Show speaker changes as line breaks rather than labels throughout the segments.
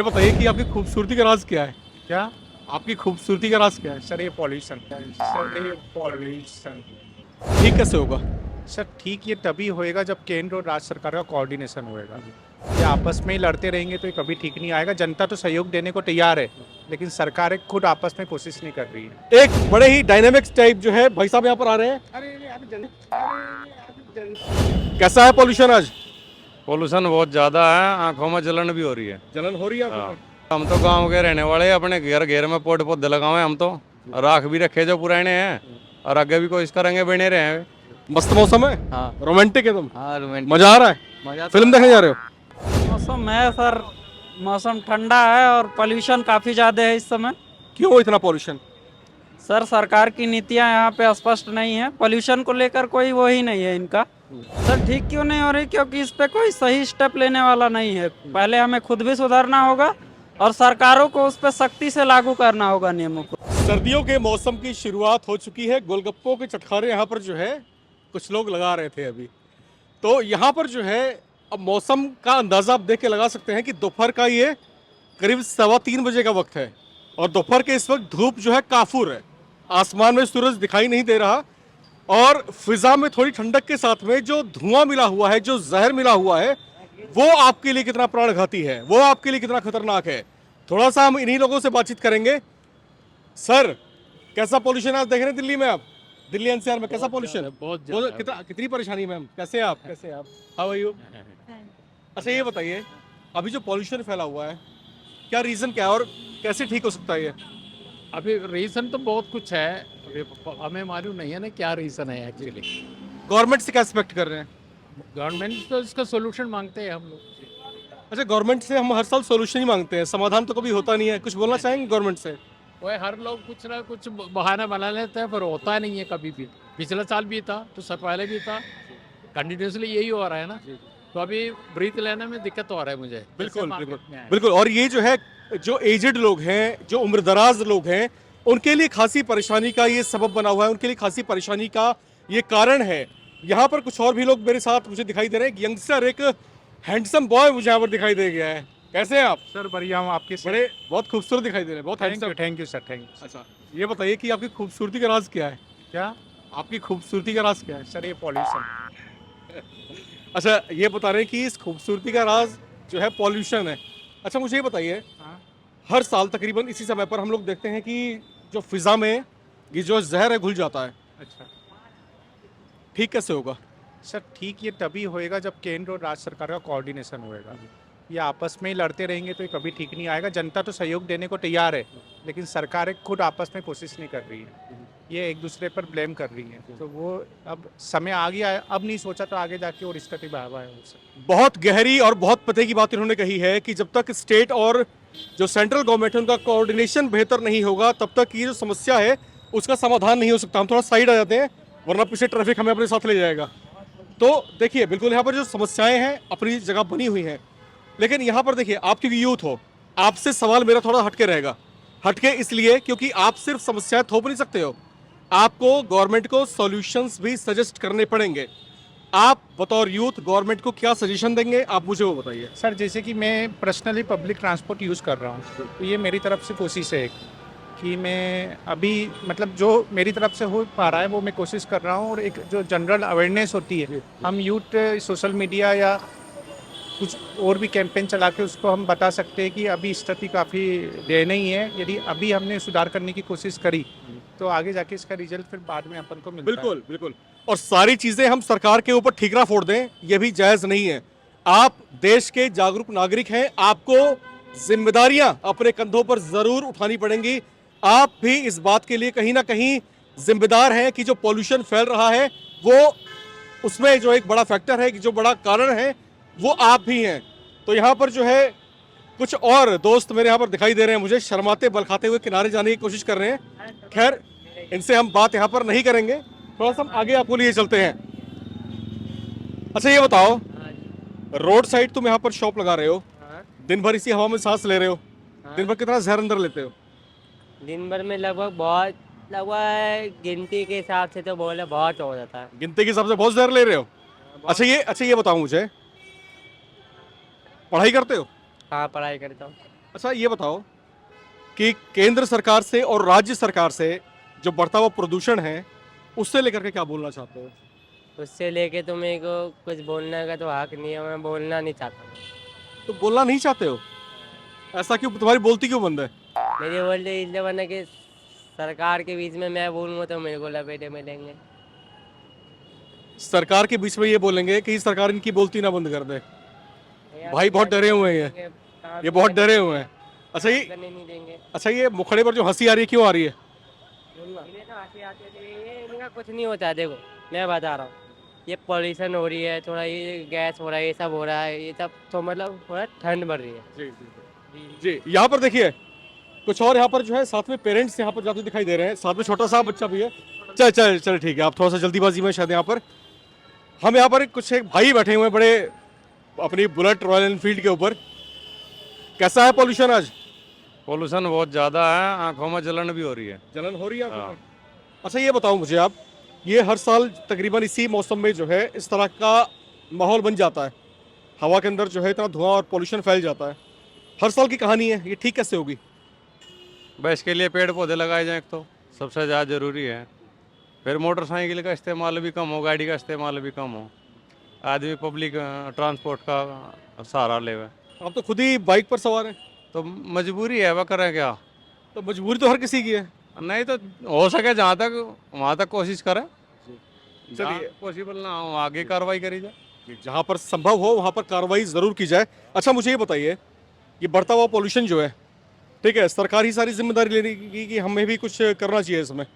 ये बताइए कि आपकी खूबसूरती का राज क्या है?
क्या?
आपकी खूबसूरती का राज क्या है?
सर ये पॉल्यूशन। सर ये पॉल्यूशन।
ठीक कैसे होगा?
सर ठीक ये तभी होएगा जब केंद्र और राज्य सरकार का कोऑर्डिनेशन होएगा। ये आपस में ही लड़ते रहेंगे तो ये कभी ठीक नहीं आएगा। जनता तो सहयोग देने को तैयार है, लेकिन सरकारें खुद आपस में कोशिश नहीं कर रही है।
एक बड़े ही डायनेमिक्स टाइप जो है भाई साहब यहाँ पर आ रहे हैं। कैसा है पॉल्यूशन आज?
पोल्यूशन बहुत ज्यादा है, आंखों में जलन भी हो रही है।
जलन हो रही है
हाँ।
आपको?
हम तो गांव के रहने वाले हैं, अपने घर घर में पेड़ पौधे लगाए हम तो, राख भी रखे जो पुराने हैं, और आगे भी कोशिश करेंगे बने रहे।
मस्त मौसम है।
हाँ
रोमांटिक है तुम।
हाँ, रोमांटिक
मजा आ रहा है।
मजा तो
फिल्म देखने जा रहे हो?
मौसम है सर। मौसम ठंडा है और पोल्यूशन काफ़ी ज़्यादा है इस समय।
क्यों इतना पॉल्यूशन?
सर सरकार की नीतियां यहाँ पे स्पष्ट नहीं है। पोल्यूशन को लेकर कोई वो ही नहीं है इनका। सर ठीक क्यों नहीं हो रही? क्योंकि इस पे कोई सही स्टेप लेने वाला नहीं है। पहले हमें खुद भी सुधरना होगा और सरकारों को उस पर सख्ती से लागू करना होगा नियमों को।
सर्दियों के मौसम की शुरुआत हो चुकी है। गोलगप्पों के चटखारे यहाँ पर जो है कुछ लोग लगा रहे थे अभी। तो यहाँ पर जो है अब मौसम का अंदाज़ा आप देख के लगा सकते हैं कि दोपहर का ये करीब 3:15 बजे का वक्त है और दोपहर के इस वक्त धूप जो है काफूर है। आसमान में सूरज दिखाई नहीं दे रहा और फिजा में थोड़ी ठंडक के साथ में जो धुआं मिला हुआ है, जो जहर मिला हुआ है, वो आपके लिए कितना प्राणघाती है, वो आपके लिए कितना खतरनाक है। थोड़ा सा हम इन्हीं लोगों से बातचीत करेंगे। सर, कैसा पोल्यूशन आज देख रहे हैं दिल्ली में? आप दिल्ली एनसीआर में कैसा पोल्यूशन है?
बहुत ज्यादा।
कितनी परेशानी मैम? कैसे हैं आप? How are you? अच्छा ये बताइए, अभी जो पोल्यूशन फैला हुआ है, क्या रीजन क्या है और कैसे ठीक हो सकता है ये?
अभी रीज़न तो बहुत कुछ है, अभी हमें मालूम नहीं है ना क्या रीज़न है एक्चुअली।
गवर्नमेंट से क्या एक्सपेक्ट कर रहे हैं?
गवर्नमेंट तो इसका सोल्यूशन मांगते हैं हम लोग।
अच्छा, गवर्नमेंट से हम हर साल सोल्यूशन ही मांगते हैं, समाधान तो कभी होता नहीं है। कुछ बोलना चाहेंगे गवर्नमेंट से?
वह हर लोग कुछ ना कुछ बहाना बना लेते हैं, पर होता नहीं है कभी भी। पिछले साल भी था, तो सब पहले भी था, कंटिन्यूसली यही हो रहा है ना। तो अभी ब्रीथ लेने में दिक्कत हो रहा है मुझे।
बिल्कुल
जैसे
बिल्कुल
market में आए।
बिल्कुल। और ये जो है, जो एजेड लोग हैं, जो उम्रदराज लोग हैं, उनके लिए खासी परेशानी का ये सबब बना हुआ है, उनके लिए खासी परेशानी का ये कारण है। यहाँ पर कुछ और भी लोग मेरे साथ मुझे दिखाई दे रहे हैं। एक यंगस्टर, एक हैंडसम बॉय मुझे यहाँ पर दिखाई दे गया है। कैसे हैं आप?
सर बढ़िया हूँ। आपके
बड़े बहुत खूबसूरत दिखाई दे रहे हैं, बहुत handsome.
Thank you sir, thank you.
अच्छा ये बताइए कि आपकी खूबसूरती का राज क्या है?
क्या?
आपकी खूबसूरती का राज क्या है?
सर ये पॉल्यूशन।
अच्छा ये बता रहे हैं कि इस खूबसूरती का राज जो है पॉल्यूशन है। अच्छा मुझे ये बताइए,
हाँ।
हर साल तकरीबन इसी समय पर हम लोग देखते हैं कि जो फिजा में ये जो जहर है घुल जाता है।
अच्छा
ठीक कैसे होगा?
सर ठीक ये तभी होएगा जब केंद्र और राज्य सरकार का कोऑर्डिनेशन होएगा। ये आपस में ही लड़ते रहेंगे तो ये कभी ठीक नहीं आएगा। जनता तो सहयोग देने को तैयार है, लेकिन सरकारें खुद आपस में कोशिश नहीं कर रही है। ये एक दूसरे पर ब्लेम कर रही है। तो वो अब समय आ गया है, अब नहीं सोचा तो आगे जाके और स्थिति भयावह हो सकती है।
बहुत गहरी और बहुत पते की बात इन्होंने कही है कि जब तक स्टेट और जो सेंट्रल गवर्नमेंट है उनका कोऑर्डिनेशन बेहतर नहीं होगा, तब तक ये जो समस्या है उसका समाधान नहीं हो सकता। हम थोड़ा साइड आ जाते हैं वरना पीछे ट्रैफिक हमें अपने साथ ले जाएगा। तो देखिए, बिल्कुल यहाँ पर जो समस्याएं हैं अपनी जगह बनी हुई हैं, लेकिन यहाँ पर देखिए, आप क्योंकि यूथ हो, आपसे सवाल मेरा थोड़ा हटके रहेगा। हटके इसलिए क्योंकि आप सिर्फ समस्याएं थोप नहीं सकते हो, आपको गवर्नमेंट को सॉल्यूशंस भी सजेस्ट करने पड़ेंगे। आप बतौर यूथ गवर्नमेंट को क्या सजेशन देंगे, आप मुझे वो बताइए।
सर जैसे कि मैं पर्सनली पब्लिक ट्रांसपोर्ट यूज़ कर रहा हूँ, तो ये मेरी तरफ से कोशिश है कि मैं अभी मतलब जो मेरी तरफ से हो पा रहा है वो मैं कोशिश कर रहा हूँ। और एक जो जनरल अवेयरनेस होती है, हम यूथ सोशल मीडिया या कुछ और भी कैंपेन चला के उसको हम बता सकते हैं कि अभी स्थिति काफ़ी दयनीय है। यदि अभी हमने सुधार करने की कोशिश करी तो आगे जाके इसका रिजल्ट फिर बाद में अपन को मिलता है।
बिल्कुल बिल्कुल। और सारी चीजें हम सरकार के ऊपर ठीकरा फोड़ दें, ये भी जायज नहीं है। आप देश के जागरूक नागरिक हैं, आपको जिम्मेदारियां अपने कंधों पर जरूर उठानी पड़ेंगी। आप भी इस बात के लिए कहीं ना कहीं जिम्मेदार हैं कि जो पॉल्यूशन फैल रहा है वो, उसमें जो एक बड़ा फैक्टर है, कि जो बड़ा कारण है वो आप भी हैं। तो यहाँ पर जो है कुछ और दोस्त मेरे यहाँ पर दिखाई दे रहे हैं, मुझे शर्माते बल खाते हुए किनारे जाने की कोशिश कर रहे हैं। खैर, इनसे हम बात यहाँ पर नहीं करेंगे, थोड़ा सा हम आगे आपको लिए चलते हैं। अच्छा ये बताओ, रोड साइड तुम यहाँ पर शॉप लगा रहे हो, दिन भर इसी हवा में सांस ले रहे हो, दिन भर कितना जहर अंदर लेते हो?
दिन भर में लगभग गिनती के हिसाब से तो बोले बहुत हो जाता है।
गिनती के हिसाब से बहुत जहर ले रहे हो? अच्छा ये बताओ मुझे, पढ़ाई करते हो?
हाँ पढ़ाई करता हूँ।
अच्छा ये बताओ कि केंद्र सरकार से और राज्य सरकार से जो बढ़ता हुआ प्रदूषण है उससे लेकर के क्या बोलना चाहते हो?
उससे लेके तो मेरे को कुछ बोलने का तो हक नहीं है, मैं बोलना नहीं चाहता हूँ।
तो बोलना नहीं चाहते हो? ऐसा क्यों, तुम्हारी बोलती क्यों बंद है?
मेरे बोलते इसलिए बना कि सरकार के बीच में मैं बोलूँगा तो मेरे को लपेटे मिलेंगे।
सरकार के बीच में ये बोलेंगे कि सरकार इनकी बोलती ना बंद कर दे। भाई बहुत डरे हुए हैं ये बहुत डरे हुए हैं। अच्छा ये
करने नहीं देंगे।
अच्छा ये मुखड़े पर जो हंसी आ रही है क्यों आ रही है?
इन्हें तो हंसी आती है, ये इनका कुछ नहीं होता है। देखो मैं बता रहा हूँ, ये पॉल्यूशन हो रही है, थोड़ा ये गैस हो रहा है, ये सब हो रहा है, ये सब तो मतलब थोड़ा ठंड बढ़ रही है।
जी यहाँ पर देखिए कुछ और यहाँ पर जो है साथ में पेरेंट्स यहाँ पर जाते दिखाई दे रहे हैं, साथ में छोटा सा बच्चा भी है। चल चल चल ठीक है, आप थोड़ा सा जल्दीबाजी में शायद यहाँ पर हम यहाँ पर कुछ एक भाई बैठे हुए हैं बड़े अपनी बुलेट रॉयल एनफील्ड के ऊपर। कैसा है पॉल्यूशन आज?
पोल्यूशन बहुत ज़्यादा है, आंखों में जलन भी हो रही है।
जलन हो रही है आपको?
हाँ।
अच्छा ये बताओ मुझे आप, ये हर साल तकरीबन इसी मौसम में जो है इस तरह का माहौल बन जाता है, हवा के अंदर जो है इतना धुआं और पॉल्यूशन फैल जाता है, हर साल की कहानी है, ये ठीक कैसे होगी?
बस इसके लिए पेड़ पौधे लगाए जाएं, एक तो सबसे ज़्यादा ज़रूरी है। फिर मोटरसाइकिल का इस्तेमाल भी कम हो, गाड़ी का इस्तेमाल भी कम हो, आदमी पब्लिक ट्रांसपोर्ट का सहारा लेवे।
आप तो खुद ही बाइक पर सवार हैं,
तो मजबूरी है, वह करें क्या?
तो मजबूरी तो हर किसी की है।
नहीं तो हो सके जहाँ तक वहाँ तक कोशिश करें,
चलिए।
चलिए पॉसिबल ना हो आगे कार्रवाई करी जाए।
जहाँ पर संभव हो वहाँ पर कार्रवाई ज़रूर की जाए। अच्छा मुझे ये बताइए, ये बढ़ता हुआ पॉल्यूशन जो है, ठीक है, सरकार ही सारी जिम्मेदारी लेने की कि हमें भी कुछ करना चाहिए इसमें?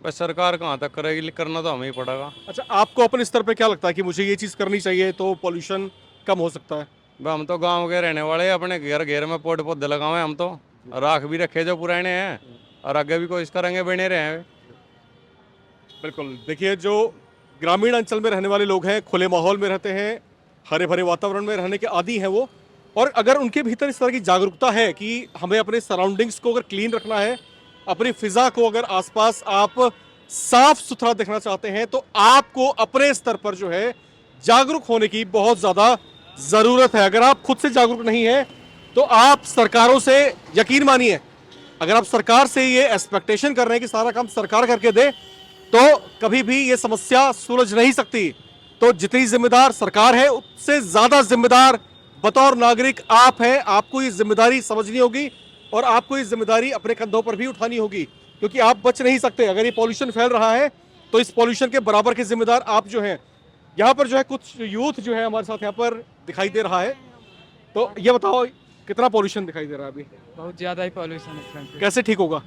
बस सरकार कहाँ तक करेगी, करना तो हमें ही पड़ेगा।
अच्छा आपको अपने स्तर पे क्या लगता है कि मुझे ये चीज़ करनी चाहिए तो पॉल्यूशन कम हो सकता है?
भाई हम तो गांव के रहने वाले हैं, अपने घर घर में पेड़ पौधे लगाए हम तो, राख भी रखे जो पुराने हैं, और आगे भी कोशिश करेंगे बने रहे।
बिल्कुल, देखिए जो ग्रामीण अंचल में रहने वाले लोग हैं, खुले माहौल में रहते हैं, हरे भरे वातावरण में रहने के आदी हैं वो, और अगर उनके भीतर इस तरह की जागरूकता है कि हमें अपने सराउंडिंग्स को अगर क्लीन रखना है, अपनी फिजा को अगर आसपास आप साफ सुथरा देखना चाहते हैं, तो आपको अपने स्तर पर जो है जागरूक होने की बहुत ज़्यादा ज़रूरत है। अगर आप खुद से जागरूक नहीं है तो आप सरकारों से, यकीन मानिए, अगर आप सरकार से ये एक्सपेक्टेशन कर रहे हैं कि सारा काम सरकार करके दे, तो कभी भी ये समस्या सुलझ नहीं सकती। तो जितनी जिम्मेदार सरकार है उससे ज़्यादा जिम्मेदार बतौर नागरिक आप हैं। आपको ये जिम्मेदारी समझनी होगी और आपको ये जिम्मेदारी अपने कंधों पर भी उठानी होगी, क्योंकि आप बच नहीं सकते। अगर ये पॉल्यूशन फैल रहा है तो इस पॉल्यूशन के बराबर के जिम्मेदार आप जो हैं। यहाँ पर जो है कुछ यूथ जो है हमारे साथ यहाँ पर दिखाई दे रहा है, तो ये बताओ कितना पॉल्यूशन दिखाई दे रहा है अभी?
बहुत ज़्यादा ही पॉल्यूशन है।
कैसे ठीक होगा?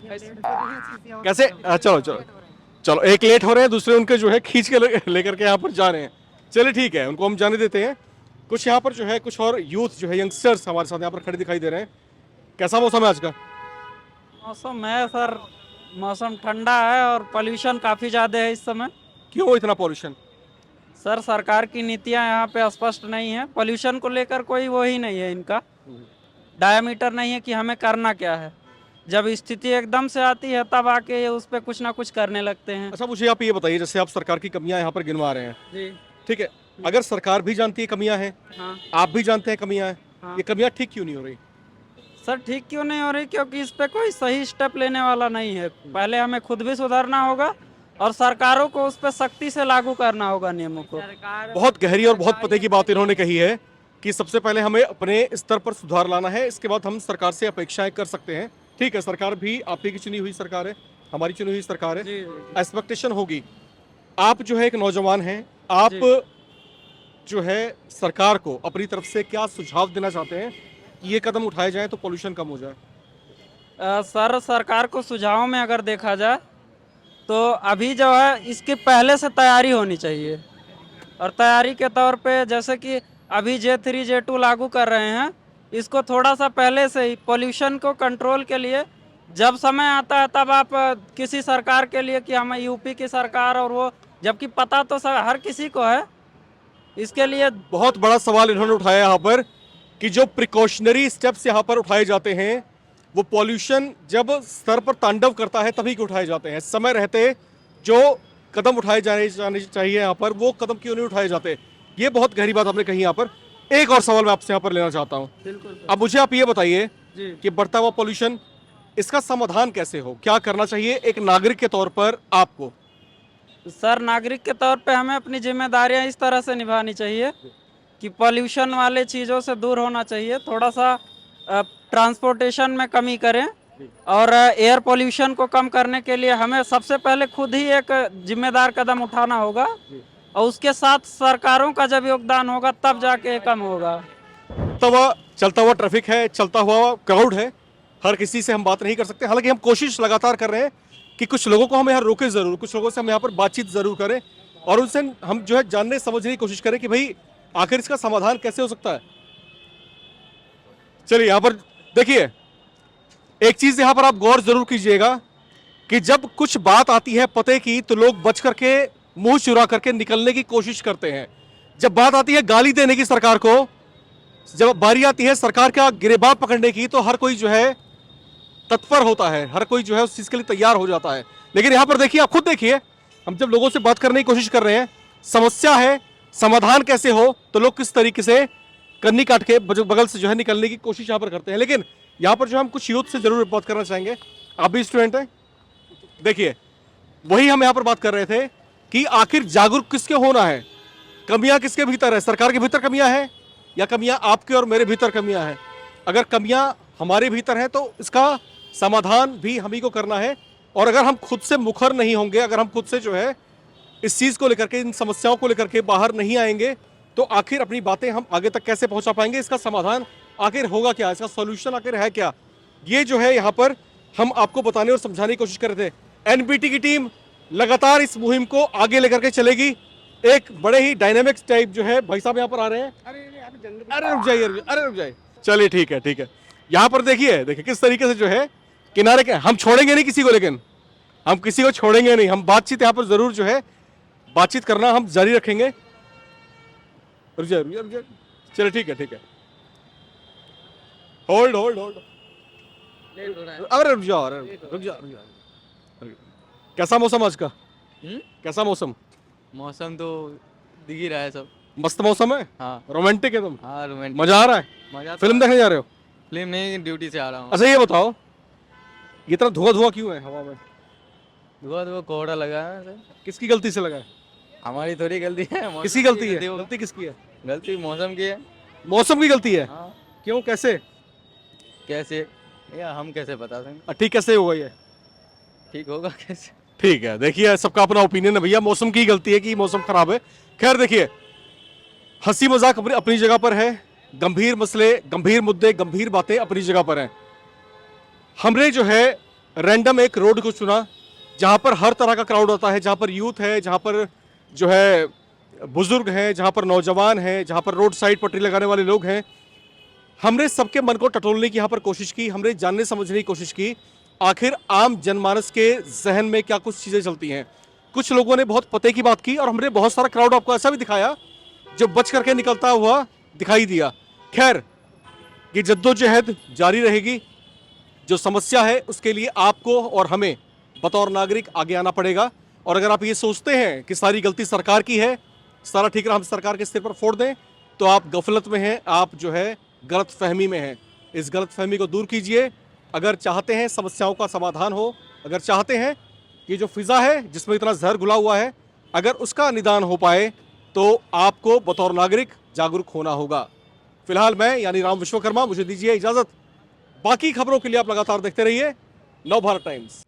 कैसे? चलो चलो चलो, एक लेट हो रहे हैं, दूसरे उनके जो है खींच के लेकर के यहाँ पर जा रहे हैं। चलिए ठीक है, उनको हम जाने देते हैं। कुछ यहाँ पर जो है कुछ और यूथ जो है, यंगस्टर्स हमारे साथ यहाँ पर खड़े दिखाई दे रहे हैं। कैसा मौसम है आज का?
मौसम है सर, मौसम ठंडा है और पोल्यूशन काफ़ी ज़्यादा है इस समय।
क्यों इतना पॉल्यूशन?
सर सरकार की नीतियां यहाँ पे स्पष्ट नहीं है, पोल्यूशन को लेकर कोई वो ही नहीं है, इनका डायमीटर नहीं है कि हमें करना क्या है। जब स्थिति एकदम से आती है तब आके ये उस पर कुछ ना कुछ करने लगते हैं।
अच्छा मुझे आप ये बताइए, जैसे आप सरकार की कमियां यहाँ पर गिनवा रहे हैं,
जी
ठीक है, अगर सरकार भी जानती है कमियां हैं,
हाँ
आप भी जानते हैं कमियां हैं,
हाँ।
ये कमियां ठीक क्यों नहीं हो रही?
सर ठीक क्यों नहीं हो रही? क्योंकि इस पे कोई सही स्टेप लेने वाला नहीं है। पहले हमें खुद भी सुधरना होगा और सरकारों को उस पर सख्ती से लागू करना होगा नियमों को।
सरकार
बहुत गहरी और बहुत पते की बात इन्होंने कही है कि सबसे पहले हमें अपने स्तर पर सुधार लाना है, इसके बाद हम सरकार से अपेक्षाएं कर सकते हैं। ठीक है, सरकार भी आपकी चुनी हुई सरकार है, हमारी चुनी हुई सरकार है, एक्सपेक्टेशन होगी। आप जो है एक नौजवान हैं, आप जो है सरकार को अपनी तरफ से क्या सुझाव देना चाहते हैं कि ये कदम उठाए जाए तो पोल्यूशन कम हो जाए?
सर सरकार को सुझावों में अगर देखा जाए तो अभी जो है इसकी पहले से तैयारी होनी चाहिए, और तैयारी के तौर पे जैसे कि अभी J3 J2 लागू कर रहे हैं, इसको थोड़ा सा पहले से ही पोल्यूशन को कंट्रोल के लिए जब समय आता है तब आप किसी सरकार के लिए कि हमें यूपी की सरकार और वो, जबकि पता तो हर किसी को है इसके लिए।
बहुत बड़ा सवाल इन्होंने उठाया यहाँ पर कि जो प्रिकॉशनरी स्टेप्स यहाँ पर उठाए जाते हैं वो पॉल्यूशन जब स्तर पर तांडव करता है तभी के उठाए जाते हैं। समय रहते जो कदम उठाए जाने चाहिए यहाँ पर वो कदम क्यों नहीं उठाए जाते? ये बहुत गहरी बात आपने कही यहाँ पर। एक और सवाल मैं आपसे यहाँ पर लेना चाहता हूँ। अब मुझे आप ये बताइए
जी
कि बढ़ता हुआ पोल्यूशन, इसका समाधान कैसे हो, क्या करना चाहिए एक नागरिक के तौर पर आपको?
सर, नागरिक के तौर पे हमें अपनी जिम्मेदारियां इस तरह से निभानी चाहिए कि पॉल्यूशन वाले चीज़ों से दूर होना चाहिए, थोड़ा सा ट्रांसपोर्टेशन में कमी करें और एयर पोल्यूशन को कम करने के लिए हमें सबसे पहले खुद ही एक जिम्मेदार कदम उठाना होगा और उसके साथ सरकारों का जब योगदान होगा तब जाके कम होगा।
चलता हुआ ट्रैफिक है, चलता हुआ क्राउड है, हर किसी से हम बात नहीं कर सकते। हालांकि हम कोशिश लगातार कर रहे हैं कि कुछ लोगों को हम यहाँ रोके जरूर, कुछ लोगों से हम यहाँ पर बातचीत जरूर करें और उनसे हम जो है जानने समझने की कोशिश करें कि भाई आखिर इसका समाधान कैसे हो सकता है। चलिए यहाँ पर देखिए, एक चीज यहाँ पर आप गौर जरूर कीजिएगा कि जब कुछ बात आती है पते की तो लोग बच करके मुंह चुरा करके निकलने की कोशिश करते हैं। जब बात आती है गाली देने की सरकार को, जब बारी आती है सरकार का गिरेबान पकड़ने की, तो हर कोई जो है तत्पर होता है, हर कोई जो है उस चीज के लिए तैयार हो जाता है। लेकिन यहाँ पर देखिए, आप खुद देखिए, हम जब लोगों से बात करने की कोशिश कर रहे हैं, समस्या है, समाधान कैसे हो, तो लोग किस तरीके से कन्नी काट के बगल से जो है निकलने की कोशिश यहाँ पर करते हैं। लेकिन यहाँ पर जो हम कुछ यूथ से जरूर बात करना चाहेंगे। आप भी स्टूडेंट हैं, देखिए वही हम यहाँ पर बात कर रहे थे कि आखिर जागरूक किसके होना है, कमियां किसके भीतर है, सरकार के भीतर कमियां हैं या कमियां आपके और मेरे भीतर कमियां हैं? अगर कमियां हमारे भीतर हैं तो इसका समाधान भी हम ही को करना है। और अगर हम खुद से मुखर नहीं होंगे, अगर हम खुद से जो है इस चीज़ को लेकर के, इन समस्याओं को लेकर के बाहर नहीं आएंगे, तो आखिर अपनी बातें हम आगे तक कैसे पहुंचा पाएंगे? इसका समाधान आखिर होगा क्या, इसका सॉल्यूशन आखिर है क्या? ये जो है यहाँ पर हम आपको बताने और समझाने की कोशिश कर रहे थे। एनबीटी की टीम लगातार इस मुहिम को आगे लेकर के चलेगी। एक बड़े ही डायनेमिक्स टाइप जो है भाई साहब यहाँ पर आ रहे हैं। अरे रुक जाइए, अरे रुक जाइए, चलिए ठीक है, ठीक है। यहाँ पर देखिए किस तरीके से जो है किनारे के, हम छोड़ेंगे नहीं किसी को, लेकिन हम किसी को छोड़ेंगे नहीं, हम बातचीत यहाँ पर जरूर जो है बातचीत करना हम जारी रखेंगे। रुक जाइए, रुक जाइए, चलिए ठीक है, ठीक है, होल्ड होल्ड होल्ड, अरे रुक जाओ, अरे रुक जाओ, रुक जाओ। कैसा मौसम आज का? कैसा मौसम?
मौसम तो दिख ही रहा है सब।
मस्त मौसम है,
हाँ
रोमांटिक है, तुम
हाँ रोमांटिक
मजा आ रहा है?
मजा
फिल्म देखने जा रहे हो?
फिल्म नहीं, ड्यूटी से आ रहा हूँ।
अच्छा ये बताओ, ये इतना धुआं धुआं क्यों है हवा में?
धुआं धुआं कोहरा लगा है सर।
किसकी गलती से लगा है?
हमारी थोड़ी गलती है, मौसम
किसकी गलती
की
है?
वो।
गलती किसकी है?
गलती मौसम की है।
मौसम की गलती है?
हाँ
क्यों, कैसे?
कैसे या हम कैसे बता देंगे?
ठीक कैसे होगा ये?
ठीक होगा कैसे?
ठीक है, देखिए सबका अपना ओपिनियन है भैया, मौसम की गलती है कि मौसम खराब है। खैर देखिए, हंसी मजाक अपनी जगह पर है, गंभीर मसले, गंभीर मुद्दे, गंभीर बातें अपनी जगह पर हैं। हमने जो है रैंडम एक रोड को चुना जहां पर हर तरह का क्राउड होता है, जहां पर यूथ है, जहां पर जो है बुजुर्ग हैं, जहां पर नौजवान हैं, जहां पर रोड साइड पटरी लगाने वाले लोग हैं। हमने सबके मन को टटोलने की यहाँ पर कोशिश की, हमने जानने समझने की कोशिश की आखिर आम जनमानस के जहन में क्या कुछ चीज़ें चलती हैं। कुछ लोगों ने बहुत पते की बात की और हमने बहुत सारा क्राउड आपको ऐसा भी दिखाया जो बच करके निकलता हुआ दिखाई दिया। खैर, ये जद्दोजहद जारी रहेगी। जो समस्या है उसके लिए आपको और हमें बतौर नागरिक आगे आना पड़ेगा। और अगर आप ये सोचते हैं कि सारी गलती सरकार की है, सारा ठीकरा हम सरकार के सिर पर फोड़ दें, तो आप गफलत में हैं, आप जो है गलत फहमी में हैं। इस गलत फहमी को दूर कीजिए। अगर चाहते हैं समस्याओं का समाधान हो, अगर चाहते हैं कि जो फिज़ा है जिसमें इतना जहर घुला हुआ है, अगर उसका निदान हो पाए, तो आपको बतौर नागरिक जागरूक होना होगा। फिलहाल मैं यानी राम विश्वकर्मा, मुझे दीजिए इजाज़त। बाकी खबरों के लिए आप लगातार देखते रहिए नवभारत टाइम्स।